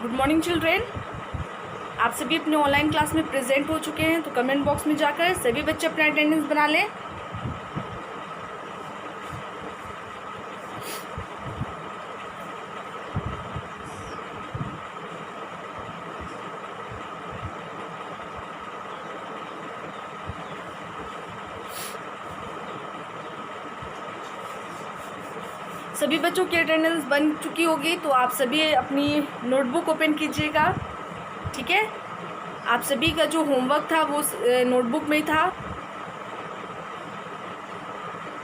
Good morning children. आप सभी अपने ऑनलाइन क्लास में प्रेजेंट हो चुके हैं, तो कमेंट बॉक्स में जाकर सभी बच्चे अपना अटेंडेंस बना लें। सभी बच्चों की अटेंडेंस बन चुकी होगी, तो आप सभी अपनी नोटबुक ओपन कीजिएगा। ठीक है, आप सभी का जो होमवर्क था वो नोटबुक में ही था,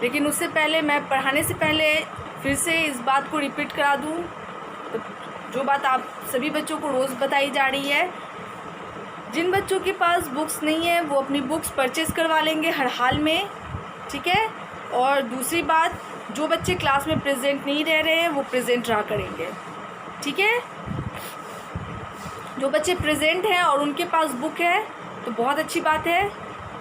लेकिन उससे पहले मैं पढ़ाने से पहले फिर से इस बात को रिपीट करा दूं, तो जो बात आप सभी बच्चों को रोज़ बताई जा रही है। जिन बच्चों के पास बुक्स नहीं है वो अपनी बुक्स परचेज़ करवा लेंगे हर हाल में। ठीक है, और दूसरी बात, जो बच्चे क्लास में प्रेजेंट नहीं रह रहे हैं वो प्रेजेंट रहा करेंगे। ठीक है, जो बच्चे प्रेजेंट हैं और उनके पास बुक है तो बहुत अच्छी बात है,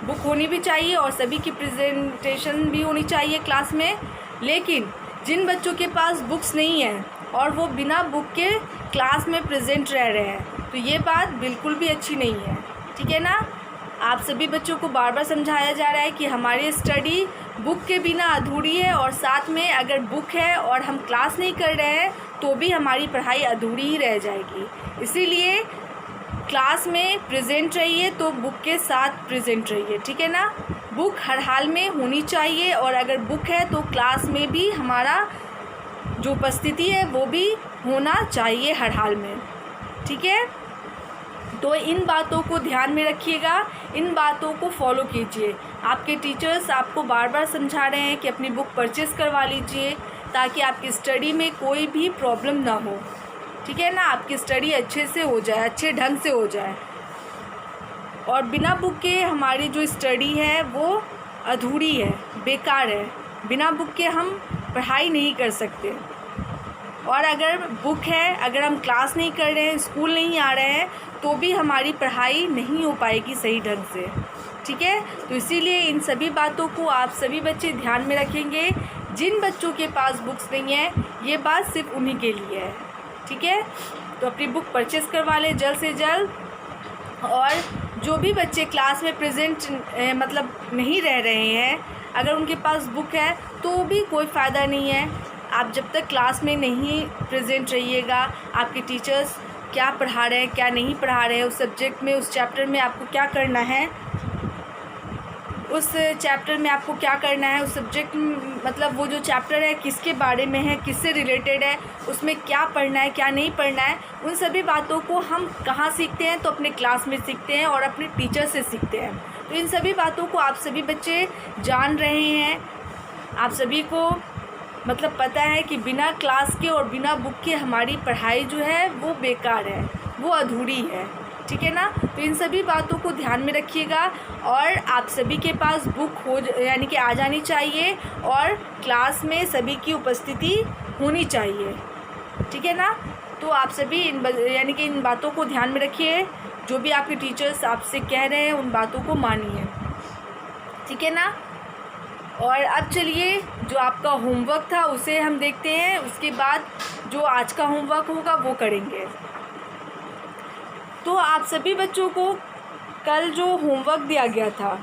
बुक होनी भी चाहिए और सभी की प्रेजेंटेशन भी होनी चाहिए क्लास में। लेकिन जिन बच्चों के पास बुक्स नहीं है और वो बिना बुक के क्लास में प्रेजेंट रह रहे हैं, तो ये बात बिल्कुल भी अच्छी नहीं है। ठीक है ना, आप सभी बच्चों को बार बार समझाया जा रहा है कि हमारी स्टडी बुक के बिना अधूरी है, और साथ में अगर बुक है और हम क्लास नहीं कर रहे हैं तो भी हमारी पढ़ाई अधूरी ही रह जाएगी। इसीलिए क्लास में प्रेजेंट रहिए तो बुक के साथ प्रेजेंट रहिए। ठीक है ना, बुक हर हाल में होनी चाहिए, और अगर बुक है तो क्लास में भी हमारा जो उपस्थिति है वो भी होना चाहिए हर हाल में। ठीक है, तो इन बातों को ध्यान में रखिएगा, इन बातों को फॉलो कीजिए। आपके टीचर्स आपको बार बार समझा रहे हैं कि अपनी बुक परचेज़ करवा लीजिए ताकि आपकी स्टडी में कोई भी प्रॉब्लम ना हो। ठीक है ना, आपकी स्टडी अच्छे से हो जाए, अच्छे ढंग से हो जाए। और बिना बुक के हमारी जो स्टडी है वो अधूरी है, बेकार है। बिना बुक के हम पढ़ाई नहीं कर सकते। और अगर बुक है, अगर हम क्लास नहीं कर रहे हैं, स्कूल नहीं आ रहे हैं, तो भी हमारी पढ़ाई नहीं हो पाएगी सही ढंग से। ठीक है, तो इसीलिए इन सभी बातों को आप सभी बच्चे ध्यान में रखेंगे। जिन बच्चों के पास बुक्स नहीं है, ये बात सिर्फ उन्हीं के लिए है। ठीक है, तो अपनी बुक परचेज़ करवा लें जल्द से जल्द। और जो भी बच्चे क्लास में प्रेजेंट मतलब नहीं रह रहे हैं, अगर उनके पास बुक है तो भी कोई फ़ायदा नहीं है। आप जब तक क्लास में नहीं प्रेजेंट रहिएगा, आपके टीचर्स क्या पढ़ा रहे हैं, क्या नहीं पढ़ा रहे हैं, उस सब्जेक्ट में, उस चैप्टर में आपको क्या करना है, उस चैप्टर में आपको क्या करना है, उस सब्जेक्ट मतलब वो जो चैप्टर है किसके बारे में है, किससे रिलेटेड है, उसमें क्या पढ़ना है, क्या नहीं पढ़ना है, उन सभी बातों को हम कहाँ सीखते हैं, तो अपने क्लास में सीखते हैं और अपने टीचर से सीखते हैं। तो इन सभी बातों को आप सभी बच्चे जान रहे हैं। आप सभी को मतलब पता है कि बिना क्लास के और बिना बुक के हमारी पढ़ाई जो है वो बेकार है, वो अधूरी है। ठीक है ना, तो इन सभी बातों को ध्यान में रखिएगा। और आप सभी के पास बुक हो यानी कि आ जानी चाहिए, और क्लास में सभी की उपस्थिति होनी चाहिए। ठीक है ना, तो आप सभी यानी कि इन बातों को ध्यान में रखिए। जो भी आपके टीचर्स आपसे कह रहे हैं उन बातों को मानिए। ठीक है ना, और अब चलिए जो आपका होमवर्क था उसे हम देखते हैं, उसके बाद जो आज का होमवर्क होगा वो करेंगे। तो आप सभी बच्चों को कल जो होमवर्क दिया गया था,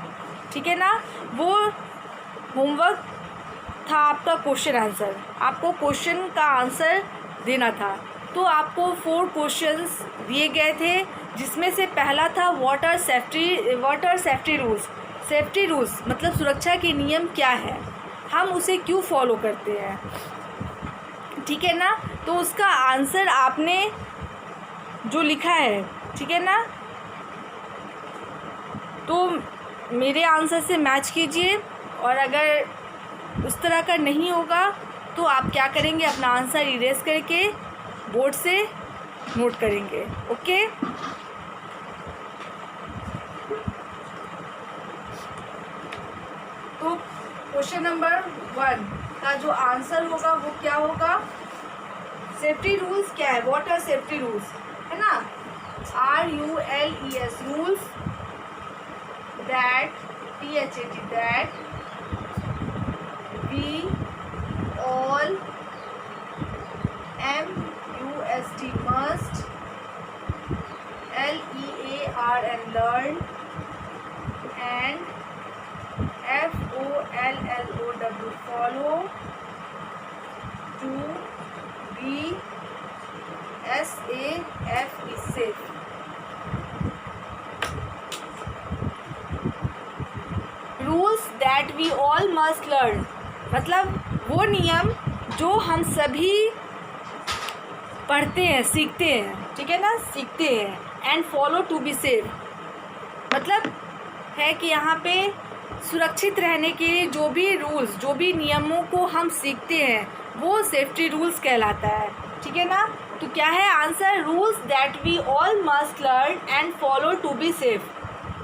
ठीक है ना, वो होमवर्क था आपका क्वेश्चन आंसर। आपको क्वेश्चन का आंसर देना था। तो आपको 4 क्वेश्चंस दिए गए थे, जिसमें से पहला था what are safety rules. Safety rules मतलब सुरक्षा के नियम क्या है, हम उसे क्यों फॉलो करते हैं। ठीक है ना, तो उसका आंसर आपने जो लिखा है, ठीक है ना, तो मेरे आंसर से मैच कीजिए। और अगर उस तरह का नहीं होगा तो आप क्या करेंगे, अपना आंसर इरेज करके बोर्ड से नोट करेंगे। ओके, तो क्वेश्चन नंबर 1 का जो आंसर होगा वो क्या होगा, सेफ्टी रूल्स क्या है, व्हाट आर सेफ्टी रूल्स, है ना, RULES rules that we all must and learn, and FOLLOW follow, to be SAF is safe. Rules that we all must learn, मतलब वो नियम जो हम सभी पढ़ते हैं, सीखते हैं, ठीक है ना, सीखते हैं. And follow to be safe, मतलब है कि यहाँ पे सुरक्षित रहने के लिए जो भी रूल्स, जो भी नियमों को हम सीखते हैं वो सेफ्टी रूल्स कहलाता है, ठीक है ना. तो क्या है answer? Rules that we all must learn and follow to be safe,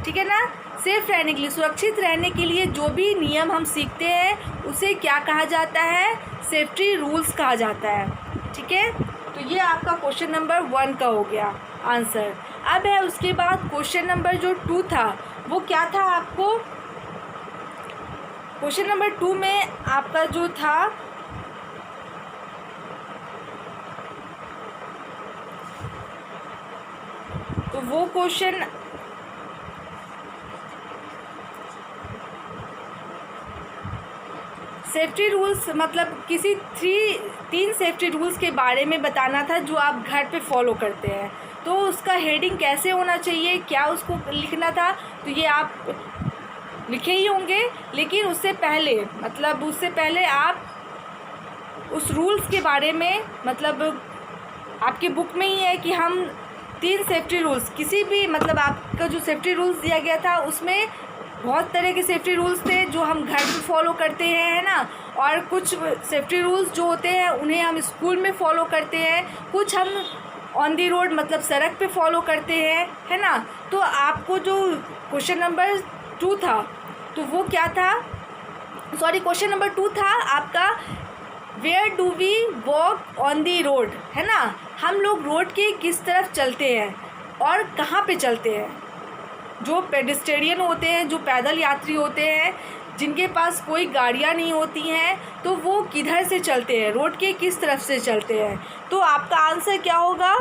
ठीक है ना. सेफ रहने के लिए, सुरक्षित रहने के लिए जो भी नियम हम सीखते हैं उसे क्या कहा जाता है? सेफ्टी रूल्स कहा जाता है, ठीक है. तो ये आपका क्वेश्चन नंबर 1 का हो गया आंसर. अब है उसके बाद क्वेश्चन नंबर जो 2 था वो क्या था आपको? क्वेश्चन नंबर 2 में आपका जो था तो वो क्वेश्चन सेफ्टी रूल्स, मतलब किसी 3 सेफ्टी रूल्स के बारे में बताना था जो आप घर पे फॉलो करते हैं. तो उसका हेडिंग कैसे होना चाहिए, क्या उसको लिखना था, तो ये आप लिखे ही होंगे. लेकिन उससे पहले, मतलब उससे पहले आप उस रूल्स के बारे में, मतलब आपकी बुक में ही है कि हम 3 सेफ्टी रूल्स, किसी भी, मतलब आपका जो सेफ्टी रूल्स दिया गया था उसमें बहुत तरह के सेफ्टी रूल्स थे जो हम घर पे फॉलो करते हैं, है ना. और कुछ सेफ्टी रूल्स जो होते हैं उन्हें हम स्कूल में फॉलो करते हैं, कुछ हम ऑन दी रोड, मतलब सड़क पे फॉलो करते हैं, है ना. तो आपको जो क्वेश्चन नंबर 2 था तो वो क्या था? सॉरी, क्वेश्चन नंबर 2 था आपका where do we walk on the road, है ना. हम लोग रोड के किस तरफ चलते हैं और कहाँ पे चलते हैं. जो पेडेस्टेरियन होते हैं, जो पैदल यात्री होते हैं, जिनके पास कोई गाड़ियाँ नहीं होती हैं, तो वो किधर से चलते हैं, रोड के किस तरफ से चलते हैं. तो आपका आंसर क्या होगा?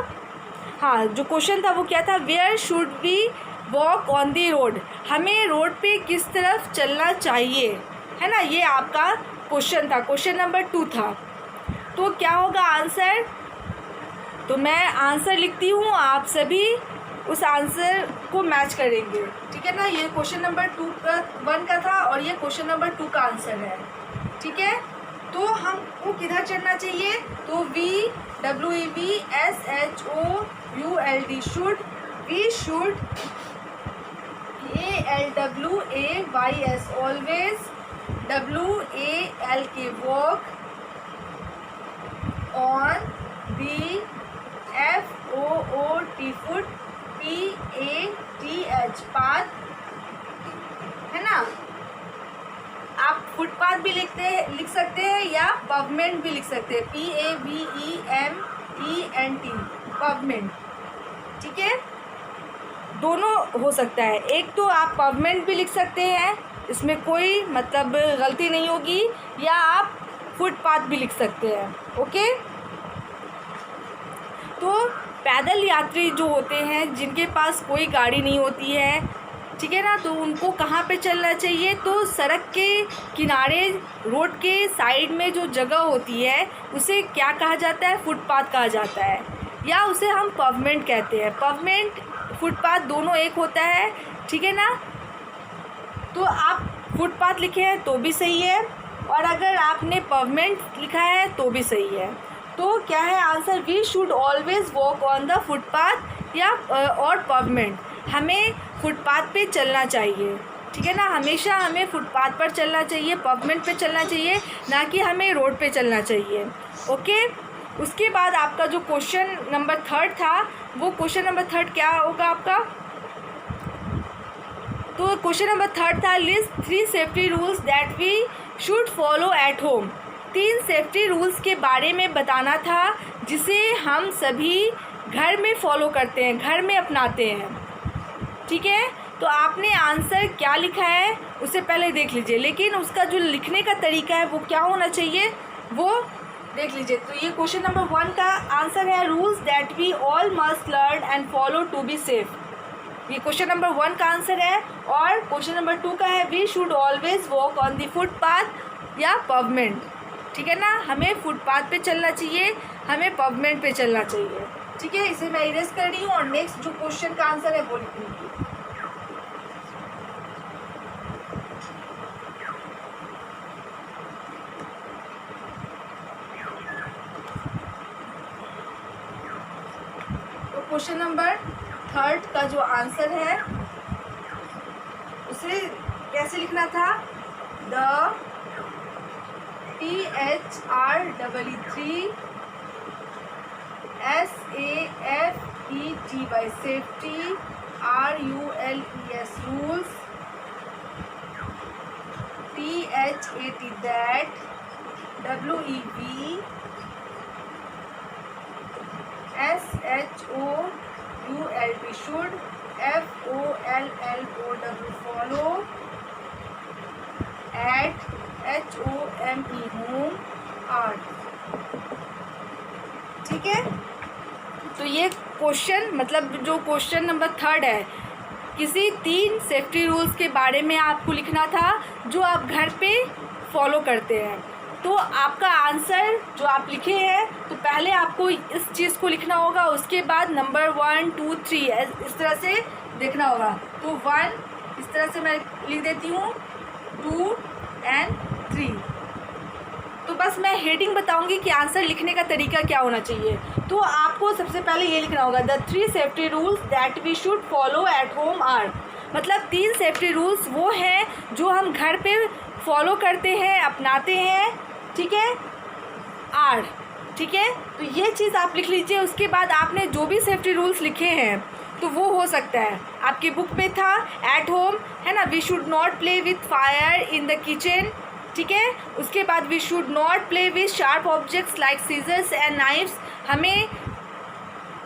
हाँ, जो क्वेश्चन था वो क्या था? Where should we walk on the road, हमें रोड पे किस तरफ चलना चाहिए, है ना. ये आपका क्वेश्चन था, क्वेश्चन नंबर 2 था. तो क्या होगा आंसर? तो मैं आंसर लिखती हूँ, आप सभी उस आंसर को मैच करेंगे, ठीक है ना. ये क्वेश्चन नंबर 1 का था और ये क्वेश्चन नंबर 2 का आंसर है, ठीक है. तो हमको किधर चलना चाहिए? तो VWEVSHOULD should, we should, ALWAYS always, WALK walk, on, the, FOOT foot, PATH path, है ना. आप फुटपाथ भी लिख सकते हैं या पवमेंट भी लिख सकते हैं, PAVEMENT, पवमेंट, ठीक है. दोनों हो सकता है. एक तो आप पवमेंट भी लिख सकते हैं, इसमें कोई मतलब गलती नहीं होगी, या आप फुटपाथ भी लिख सकते हैं, ओके. तो पैदल यात्री जो होते हैं, जिनके पास कोई गाड़ी नहीं होती है, ठीक है ना, तो उनको कहाँ पे चलना चाहिए? तो सड़क के किनारे, रोड के साइड में जो जगह होती है उसे क्या कहा जाता है? फुटपाथ कहा जाता है, या उसे हम पवमेंट कहते हैं. पवमेंट, फुटपाथ दोनों एक होता है, ठीक है ना. तो आप फुटपाथ लिखे हैं तो भी सही है, और अगर आपने पवमेंट लिखा है तो भी सही है. तो क्या है answer? We should always walk on the footpath, या और पवमेंट, हमें फुटपाथ पे चलना चाहिए, ठीक है ना. हमेशा हमें फुटपाथ पर चलना चाहिए, पवमेंट पे चलना चाहिए, ना कि हमें रोड पे चलना चाहिए, ओके. उसके बाद आपका जो क्वेश्चन नंबर 3 था, वो क्वेश्चन नंबर 3 क्या होगा आपका? तो क्वेश्चन नंबर 3 था list 3 safety rules that we should follow at home. 3 safety रूल्स के बारे में बताना था जिसे हम सभी घर में फॉलो करते हैं, घर में अपनाते हैं, ठीक है. तो आपने आंसर क्या लिखा है उससे पहले देख लीजिए, लेकिन उसका जो लिखने का तरीका है वो क्या होना चाहिए वो देख लीजिए. तो ये क्वेश्चन नंबर 1 का आंसर है rules that we all must learn and follow to be safe. ये क्वेश्चन नंबर 1 का आंसर है। और क्वेश्चन नंबर 2 का है we should always walk on the footpath या पवमेंट। ठीक है ना, हमें फुटपाथ पे चलना चाहिए, हमें पवमेंट पे चलना चाहिए। ठीक है, इसे मैं इरेज कर रही हूँ और नेक्स्ट जो क्वेश्चन का आंसर है वो लिखूंगी। तो क्वेश्चन नंबर 3 का जो आंसर है उसे कैसे लिखना था? The PHREE3 SAFETY safety RULES rules THAT that WEB SHOULD should FOLLOW follow at HOME home art। ठीक है, तो ये क्वेश्चन मतलब जो क्वेश्चन नंबर 3 है, किसी 3 सेफ्टी रूल्स के बारे में आपको लिखना था जो आप घर पे फॉलो करते हैं। तो आपका आंसर जो आप लिखे हैं, तो पहले आपको इस चीज़ को लिखना होगा, उसके बाद नंबर 1 2 3 इस तरह से देखना होगा। तो 1 इस तरह से मैं लिख देती हूँ, 2 एंड 3। तो बस मैं हेडिंग बताऊंगी कि आंसर लिखने का तरीका क्या होना चाहिए। तो आपको सबसे पहले ये लिखना होगा the 3 safety rules that we should follow at home are. मतलब 3 सेफ्टी रूल्स वो हैं जो हम घर पे फॉलो करते हैं, अपनाते हैं। ठीक है, आर। ठीक है, तो ये चीज़ आप लिख लीजिए। उसके बाद आपने जो भी सेफ्टी रूल्स लिखे हैं तो वो हो सकता है आपकी बुक में था एट होम, है ना, we should not play with fire in the kitchen. ठीक है, उसके बाद we should not play with sharp objects like scissors and knifes. हमें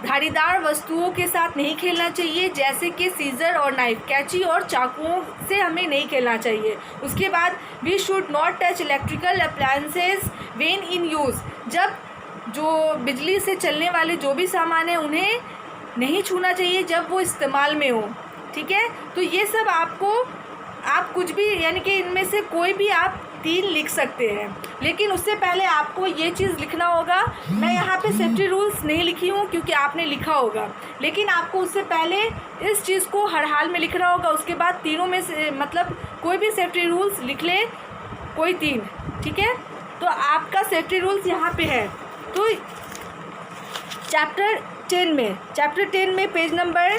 धारीदार वस्तुओं के साथ नहीं खेलना चाहिए, जैसे कि सीजर और नाइफ, कैंची और चाकुओं से हमें नहीं खेलना चाहिए। उसके बाद we should not touch electrical appliances when in use. जब जो बिजली से चलने वाले जो भी सामान है उन्हें नहीं छूना चाहिए जब वो इस्तेमाल में हो। ठीक है, तो ये सब आपको आप कुछ भी यानी कि इनमें से कोई भी आप 3 लिख सकते हैं, लेकिन उससे पहले आपको ये चीज़ लिखना होगा। मैं यहाँ पे सेफ्टी रूल्स नहीं लिखी हूँ क्योंकि आपने लिखा होगा, लेकिन आपको उससे पहले इस चीज़ को हर हाल में लिखना होगा। उसके बाद तीनों में से मतलब कोई भी सेफ्टी रूल्स लिख ले, कोई 3। ठीक है, तो आपका सेफ्टी रूल्स यहाँ पे है। तो चैप्टर 10 में पेज नंबर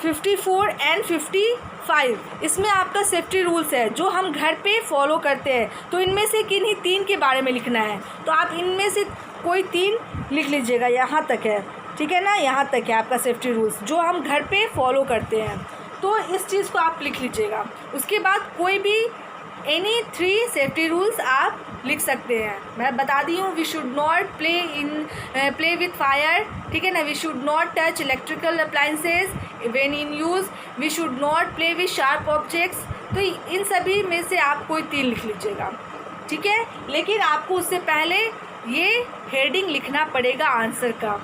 54 एंड 55 इसमें आपका सेफ्टी रूल्स है जो हम घर पे फॉलो करते हैं। तो इनमें से किन्हीं 3 के बारे में लिखना है, तो आप इनमें से कोई 3 लिख लीजिएगा। यहाँ तक है, ठीक है ना, यहाँ तक है आपका सेफ्टी रूल्स जो हम घर पे फॉलो करते हैं। तो इस चीज़ को आप लिख लीजिएगा। उसके बाद कोई भी एनी 3 सेफ्टी रूल्स आप लिख सकते हैं। मैं बता दी हूँ, we should not play with fire. ठीक है ना, we should not touch electrical appliances when in use, we should not play with sharp objects. तो इन सभी में से आप कोई 3 लिख लीजिएगा। ठीक है, लेकिन आपको उससे पहले ये हेडिंग लिखना पड़ेगा आंसर का।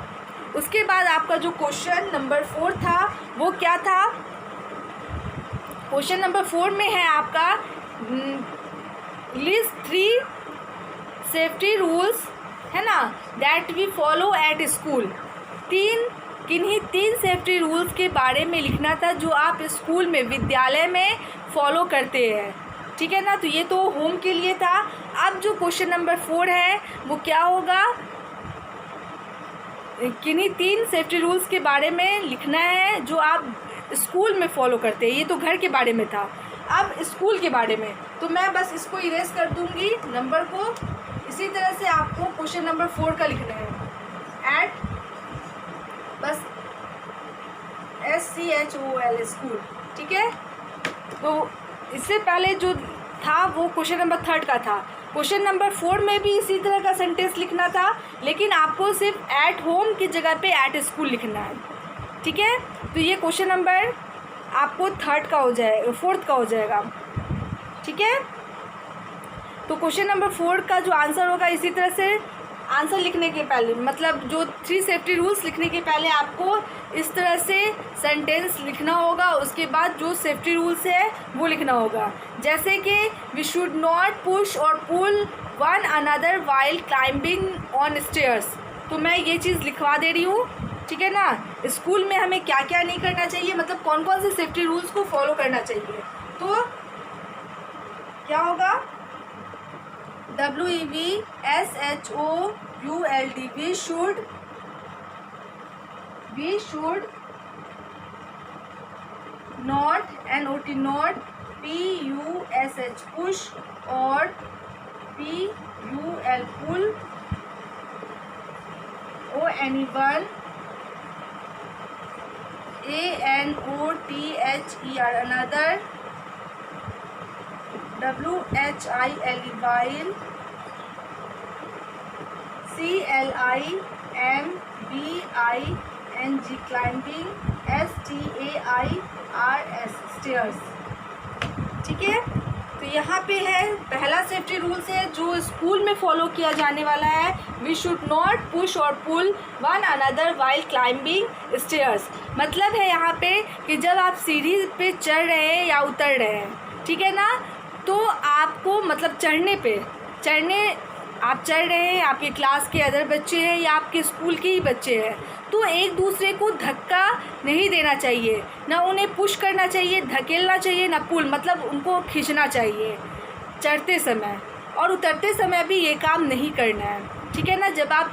उसके बाद आपका जो क्वेश्चन नंबर 4 था वो क्या था? क्वेश्चन नंबर 4 में है आपका लिस्ट 3 सेफ्टी रूल्स, है ना, that we follow at school. किन्हीं 3 सेफ्टी रूल्स के बारे में लिखना था जो आप स्कूल में, विद्यालय में फॉलो करते हैं। ठीक है ना, तो ये तो होम के लिए था। अब जो क्वेश्चन नंबर 4 है वो क्या होगा? किन्हीं 3 सेफ्टी रूल्स के बारे में लिखना है जो आप स्कूल में फॉलो करते हैं। ये तो घर के बारे में था, अब स्कूल के बारे में। तो मैं बस इसको इरेज कर दूंगी नंबर को। इसी तरह से आपको क्वेश्चन नंबर 4 का लिखना है एट, बस SCHOOL स्कूल। ठीक है, तो इससे पहले जो था वो क्वेश्चन नंबर 3 का था। क्वेश्चन नंबर 4 में भी इसी तरह का सेंटेंस लिखना था, लेकिन आपको सिर्फ एट होम की जगह पे एट स्कूल लिखना है। ठीक है, तो ये क्वेश्चन नंबर आपको 4th का हो जाएगा। ठीक है, तो क्वेश्चन नंबर 4 का जो आंसर होगा इसी तरह से आंसर लिखने के पहले, मतलब जो 3 सेफ्टी रूल्स लिखने के पहले आपको इस तरह से सेंटेंस लिखना होगा। उसके बाद जो सेफ्टी रूल्स है वो लिखना होगा, जैसे कि वी शुड नॉट पुश और pull one another while climbing on stairs. तो मैं ये चीज़ लिखवा दे रही हूँ, ठीक है ना। स्कूल में हमें क्या क्या नहीं करना चाहिए, मतलब कौन कौन से सेफ्टी रूल्स को फॉलो करना चाहिए। तो क्या होगा, WEVSHOULD, we should not NOT not PUSH push or PUL pull or anyone ANOTHER another WHILE while CLIMBING climbing STAIRS stairs, ठीक है। तो यहाँ पे है पहला सेफ्टी रूल्स है जो स्कूल में फॉलो किया जाने वाला है, वी शुड नॉट पुश और pull one another while climbing stairs. मतलब है यहाँ पे कि जब आप सीढ़ी पे चढ़ रहे हैं या उतर रहे हैं, ठीक है ना, तो आपको मतलब आप चढ़ रहे हैं, आपके क्लास के अदर बच्चे हैं या आपके स्कूल के ही बच्चे हैं, तो एक दूसरे को धक्का नहीं देना चाहिए, ना उन्हें पुश करना चाहिए, धकेलना चाहिए, ना पुल मतलब उनको खींचना चाहिए चढ़ते समय, और उतरते समय भी ये काम नहीं करना है, ठीक है ना। जब आप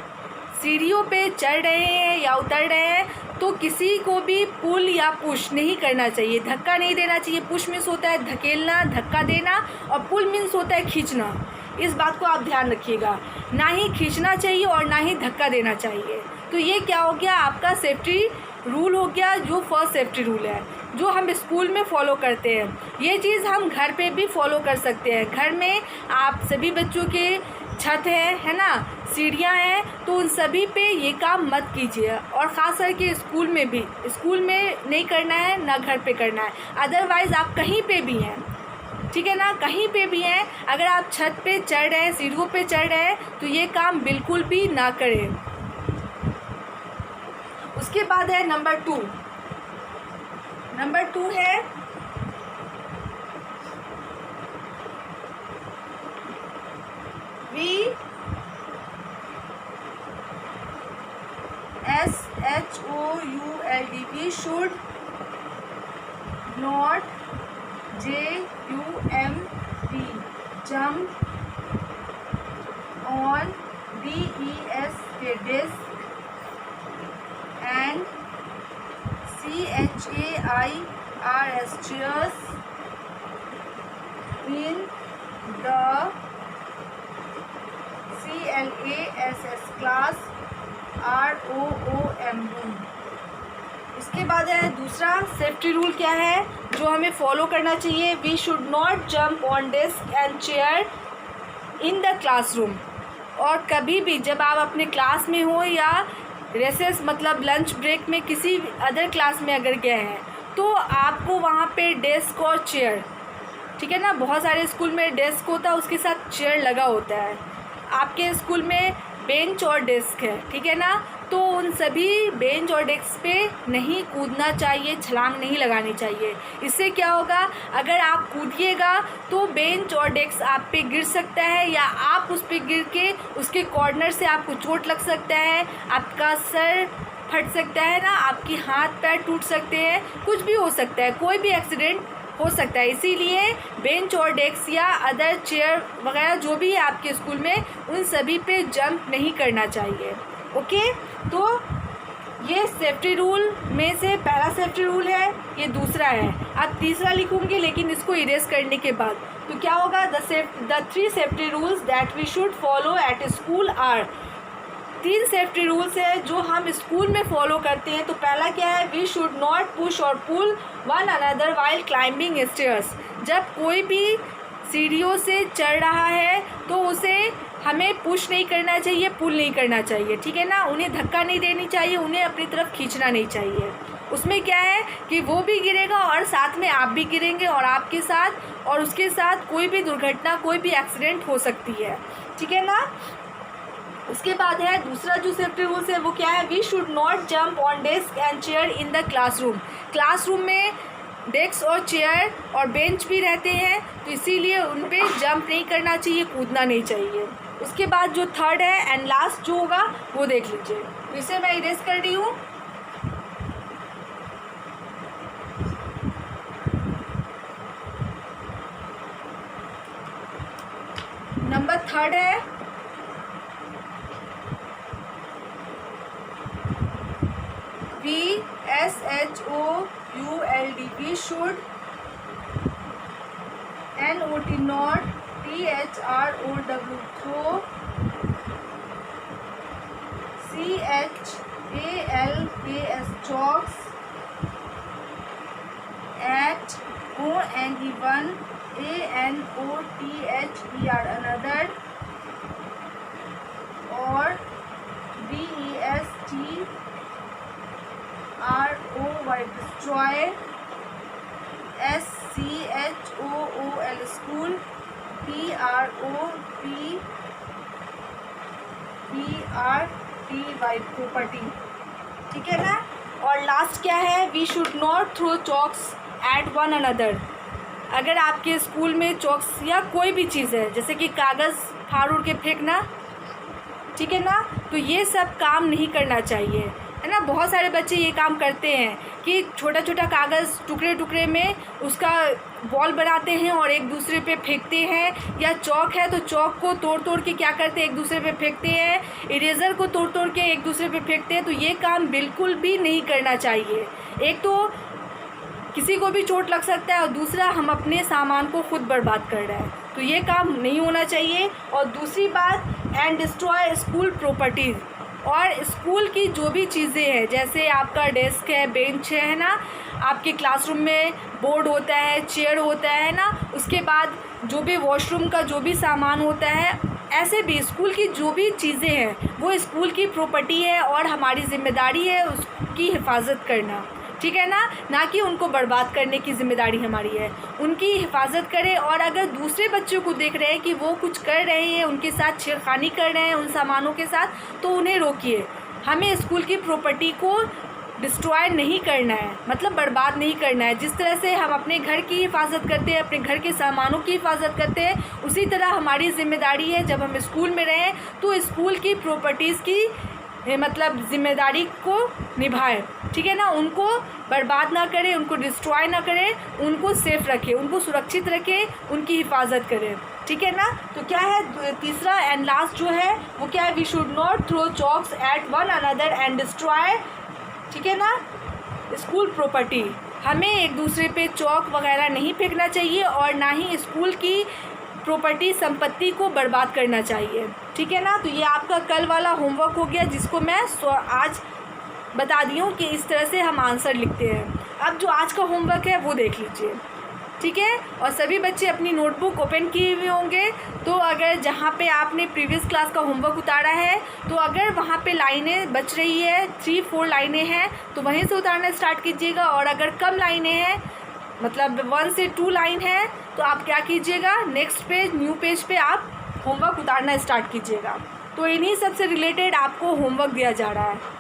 सीढ़ियों पे चढ़ रहे हैं या उतर रहे हैं तो किसी को भी पुल या पुश नहीं करना चाहिए, धक्का नहीं देना चाहिए। पुश मीन्स होता है धकेलना, धक्का देना, और पुल मीन्स होता है खींचना। इस बात को आप ध्यान रखिएगा, ना ही खींचना चाहिए और ना ही धक्का देना चाहिए। तो ये क्या हो गया, आपका सेफ्टी रूल हो गया, जो फर्स्ट सेफ्टी रूल है जो हम स्कूल में फॉलो करते हैं। ये चीज़ हम घर पे भी फॉलो कर सकते हैं। घर में आप सभी बच्चों के छत है ना, सीढ़ियाँ हैं, तो उन सभी पे ये काम मत कीजिए, और ख़ास करके स्कूल में भी, स्कूल में नहीं करना है ना घर पे करना है। अदरवाइज़ आप कहीं पे भी हैं, ठीक है ना, कहीं पे भी हैं, अगर आप छत पे चढ़ रहे हैं, सीढ़ियों पे चढ़ रहे हैं, तो ये काम बिल्कुल भी ना करें। उसके बाद है नंबर 2 है VSHOULD, we should not jump on DESK desk and CHAIRS chairs in the CLASS class ROOM room। इसके बाद है दूसरा सेफ्टी रूल क्या है जो हमें फॉलो करना चाहिए, we should not jump on desk and chair in the classroom. और कभी भी जब आप अपने क्लास में हो या रेसेस मतलब लंच ब्रेक में किसी अदर क्लास में अगर गए हैं, तो आपको वहाँ पे डेस्क और चेयर, ठीक है ना, बहुत सारे स्कूल में डेस्क होता है, उसके साथ चेयर लगा होता है। आपके स्कूल में बेंच और डेस्क है, ठीक है ना, तो उन सभी बेंच और डेस्क पे नहीं कूदना चाहिए, छलांग नहीं लगानी चाहिए। इससे क्या होगा, अगर आप कूदिएगा तो बेंच और डेस्क आप पे गिर सकता है, या आप उस पे गिर के उसके कॉर्नर से आपको चोट लग सकता है, आपका सर फट सकता है ना, आपकी हाथ पैर टूट सकते हैं, कुछ भी हो सकता है, कोई भी एक्सीडेंट हो सकता है। इसीलिए बेंच और डेस्क या अदर चेयर वगैरह जो भी है आपके स्कूल में, उन सभी पे जंप नहीं करना चाहिए। ओके, तो ये सेफ्टी रूल में से पहला सेफ्टी रूल है, ये दूसरा है। आप तीसरा लिखूंगी लेकिन इसको इरेज करने के बाद, तो क्या होगा, the 3 safety rules that we should follow at school are. 3 safety rules है जो हम स्कूल में फॉलो करते हैं। तो पहला क्या है, वी शुड नॉट पुश और pull one another while climbing stairs. जब कोई भी सीढ़ियों से चढ़ रहा है तो उसे हमें पुश नहीं करना चाहिए, पुल नहीं करना चाहिए, ठीक है ना, उन्हें धक्का नहीं देनी चाहिए, उन्हें अपनी तरफ खींचना नहीं चाहिए। उसमें क्या है कि वो भी गिरेगा और साथ में आप भी गिरेंगे, और आपके साथ और उसके साथ कोई भी दुर्घटना, कोई भी एक्सीडेंट हो सकती है, ठीक है ना। उसके बाद है दूसरा जो सेफ्टी रूल्स है वो क्या है, we should not jump on desk and chair in the classroom. Classroom में डेस्क और चेयर और बेंच भी रहते हैं, तो इसीलिए उन पे जंप नहीं करना चाहिए, कूदना नहीं चाहिए। उसके बाद जो थर्ड है एंड लास्ट जो होगा वो देख लीजिए, तो इसे मैं इरेज कर रही हूँ। नंबर थर्ड है VSHOULD, we should, NOT not, THROW throw, CHALKS chalks, at ONE1 ANOTHER another, or DESTROY destroy, SCHOOL school, PROPERTY property। ठीक है ना। और लास्ट क्या है, we should not throw chalks at one another. अगर आपके school में चॉक्स या कोई भी चीज़ है जैसे कि कागज़ फाड़ उड़ के फेंकना, ठीक है ना, तो ये सब काम नहीं करना चाहिए, है ना। बहुत सारे बच्चे ये काम करते हैं कि छोटा छोटा कागज़ टुकड़े टुकड़े में उसका बॉल बनाते हैं और एक दूसरे पे फेंकते हैं, या चौक है तो चौक को तोड़ तोड़ के क्या करते हैं, एक दूसरे पे फेंकते हैं, इरेज़र को तोड़ तोड़ के एक दूसरे पे फेंकते हैं। तो ये काम बिल्कुल भी नहीं करना चाहिए। एक तो किसी को भी चोट लग सकता है और दूसरा हम अपने सामान को खुद बर्बाद कर रहे हैं, तो ये काम नहीं होना चाहिए। और दूसरी बात, एंड डिस्ट्रॉय स्कूल प्रॉपर्टीज़, और स्कूल की जो भी चीज़ें हैं जैसे आपका डेस्क है, बेंच है ना, आपके क्लासरूम में बोर्ड होता है, चेयर होता है ना, उसके बाद जो भी वॉशरूम का जो भी सामान होता है, ऐसे भी स्कूल की जो भी चीज़ें हैं वो स्कूल की प्रॉपर्टी है और हमारी जिम्मेदारी है उसकी हिफाजत करना, ठीक है ना, ना कि उनको बर्बाद करने की जिम्मेदारी हमारी है। उनकी हिफाजत करें, और अगर दूसरे बच्चों को देख रहे हैं कि वो कुछ कर रहे हैं, उनके साथ छेड़खानी कर रहे हैं उन सामानों के साथ, तो उन्हें रोकिए। हमें स्कूल की प्रॉपर्टी को डिस्ट्रॉय नहीं करना है, मतलब बर्बाद नहीं करना है। जिस तरह से हम अपने घर की हिफाजत करते हैं, अपने घर के सामानों की हिफाजत करते हैं, उसी तरह हमारी जिम्मेदारी है जब हम स्कूल में रहें तो स्कूल की प्रॉपर्टीज़ की मतलब जिम्मेदारी को निभाएं, ठीक है ना। उनको बर्बाद ना करें, उनको डिस्ट्रॉय ना करें, उनको सेफ रखें, उनको सुरक्षित रखें, उनकी हिफाजत करें, ठीक है ना। तो क्या है तीसरा एंड लास्ट जो है वो क्या है, we should not throw chalks at one another and destroy, ठीक है ना, स्कूल प्रॉपर्टी। हमें एक दूसरे पे चौक वगैरह नहीं फेंकना चाहिए और ना ही स्कूल की प्रॉपर्टी संपत्ति को बर्बाद करना चाहिए, ठीक है ना। तो ये आपका कल वाला होमवर्क हो गया जिसको मैं आज बता दी हूँ कि इस तरह से हम आंसर लिखते हैं। अब जो आज का होमवर्क है वो देख लीजिए, ठीक है। और सभी बच्चे अपनी नोटबुक ओपन किए हुए होंगे, तो अगर जहाँ पे आपने प्रीवियस क्लास का होमवर्क उतारा है तो अगर वहाँ पे लाइनें बच रही है, 3-4 लाइनें हैं, तो वहीं से उतारना स्टार्ट कीजिएगा। और अगर कम लाइनें हैं, मतलब 1 से 2 लाइन है, तो आप क्या कीजिएगा, नेक्स्ट पेज न्यू पेज पे आप होमवर्क उतारना स्टार्ट कीजिएगा। तो इन्हीं सब से रिलेटेड आपको होमवर्क दिया जा रहा है।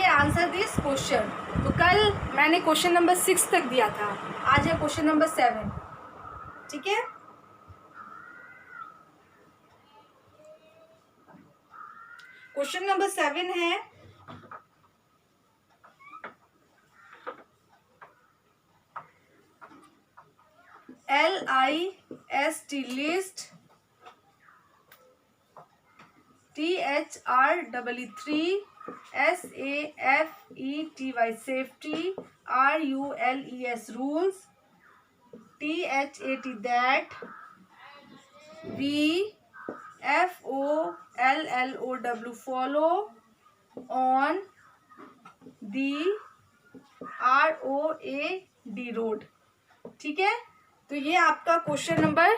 Answer this question. तो कल मैंने क्वेश्चन नंबर 6 तक दिया था, आज है क्वेश्चन नंबर 7, ठीक है। क्वेश्चन नंबर 7 है, LIST list, THREE SAFETY safety, RULES rules, THAT that, FOLLOW follow, on, ROAD road. ठीक है, तो ये आपका क्वेश्चन नंबर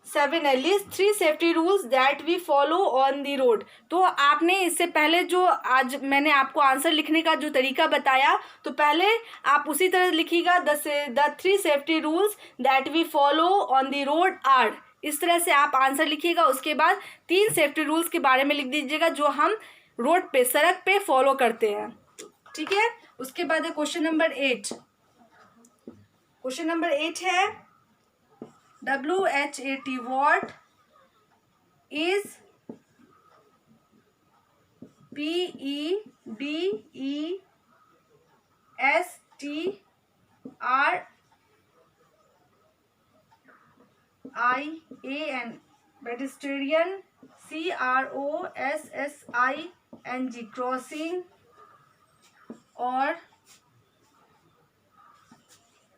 7 है। List 3 safety rules that we follow on the road. तो आपने इससे पहले जो आज मैंने आपको आंसर लिखने का जो तरीका बताया, तो पहले आप उसी तरह लिखिएगा, the 3 safety rules that we follow on the road are. इस तरह से आप आंसर लिखिएगा। उसके बाद 3 सेफ्टी रूल्स के बारे में लिख दीजिएगा जो हम रोड पे, सड़क पे फॉलो करते हैं। ठीक है, उसके बाद है क्वेश्चन नंबर 8। क्वेश्चन नंबर 8 है WHAT, what is PEDESTRIAN, pedestrian, CROSSING, crossing, और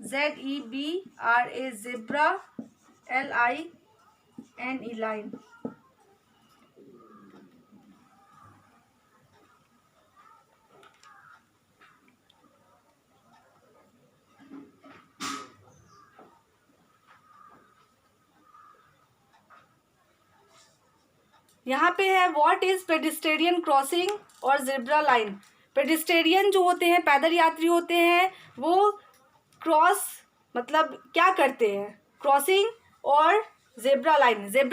ZEBRA, zebra, LINE, line। यहाँ पे है व्हाट इज पेडिस्टेरियन क्रॉसिंग और जेब्रा लाइन। पेडिस्टेरियन जो होते हैं, पैदल यात्री होते हैं, वो क्रॉस मतलब क्या करते हैं, क्रॉसिंग, और जेब्रा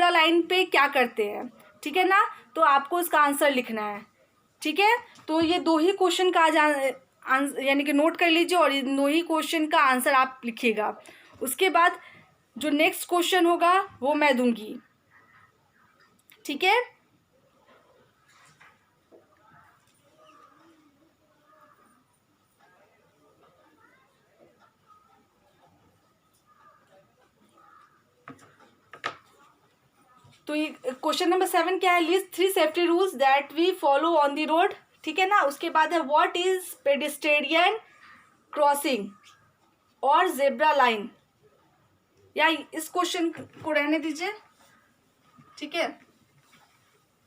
लाइन पे क्या करते हैं। ठीक है ना, तो आपको इसका आंसर लिखना है। ठीक है, तो ये 2 ही क्वेश्चन का यानी कि नोट कर लीजिए, और इन 2 ही क्वेश्चन का आंसर आप लिखिएगा। उसके बाद जो नेक्स्ट क्वेश्चन होगा वो मैं दूंगी। ठीक है, तो ये क्वेश्चन नंबर 7 क्या है, list 3 safety rules that we follow on the road. ठीक है ना, उसके बाद है व्हाट इज पेडिस्टेरियन क्रॉसिंग और जेब्रा लाइन। या इस क्वेश्चन को रहने दीजिए। ठीक है,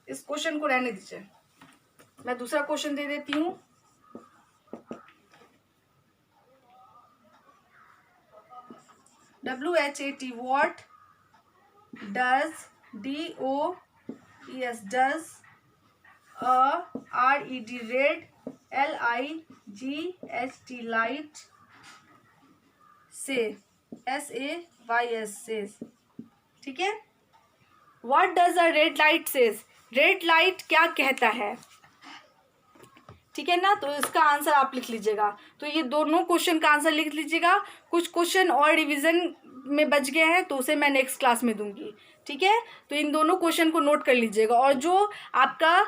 इस क्वेश्चन को रहने दीजिए, मैं दूसरा क्वेश्चन दे देती हूँ। WHAT, what does DOES, does a RED, red, LIGHT, light, say, SAYS, says। ठीक है, what does a red light says, red light क्या कहता है। ठीक है ना, तो इसका आंसर आप लिख लीजिएगा। तो ये दोनों क्वेश्चन का आंसर लिख लीजिएगा। कुछ क्वेश्चन और रिवीजन में बच गए हैं तो उसे मैं नेक्स्ट क्लास में दूंगी। ठीक है, तो इन दोनों क्वेश्चन को नोट कर लीजिएगा, और जो आपका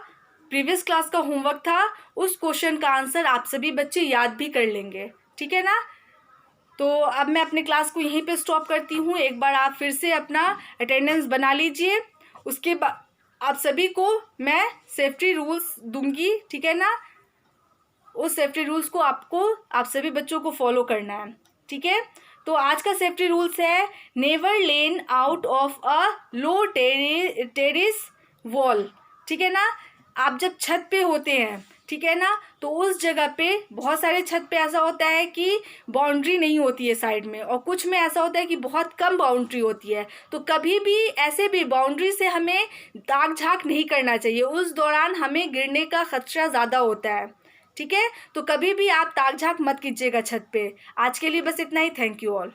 प्रीवियस क्लास का होमवर्क था उस क्वेश्चन का आंसर आप सभी बच्चे याद भी कर लेंगे। ठीक है ना, तो अब मैं अपने क्लास को यहीं पे स्टॉप करती हूँ। एक बार आप फिर से अपना अटेंडेंस बना लीजिए। उसके बाद आप सभी को मैं सेफ्टी रूल्स दूंगी। ठीक है ना, उस सेफ्टी रूल्स को आप सभी बच्चों को फॉलो करना है। ठीक है, तो आज का सेफ्टी रूल्स है never lane out of a low terrace wall. ठीक है ना, आप जब छत पे होते हैं, ठीक है ना, तो उस जगह पे बहुत सारे छत पे ऐसा होता है कि बाउंड्री नहीं होती है साइड में, और कुछ में ऐसा होता है कि बहुत कम बाउंड्री होती है। तो कभी भी ऐसे भी बाउंड्री से हमें ताक झाँक नहीं करना चाहिए, उस दौरान हमें गिरने का खतरा ज़्यादा होता है। ठीक है, तो कभी भी आप ताक झाँक मत कीजिएगा छत पे। आज के लिए बस इतना ही। Thank you all.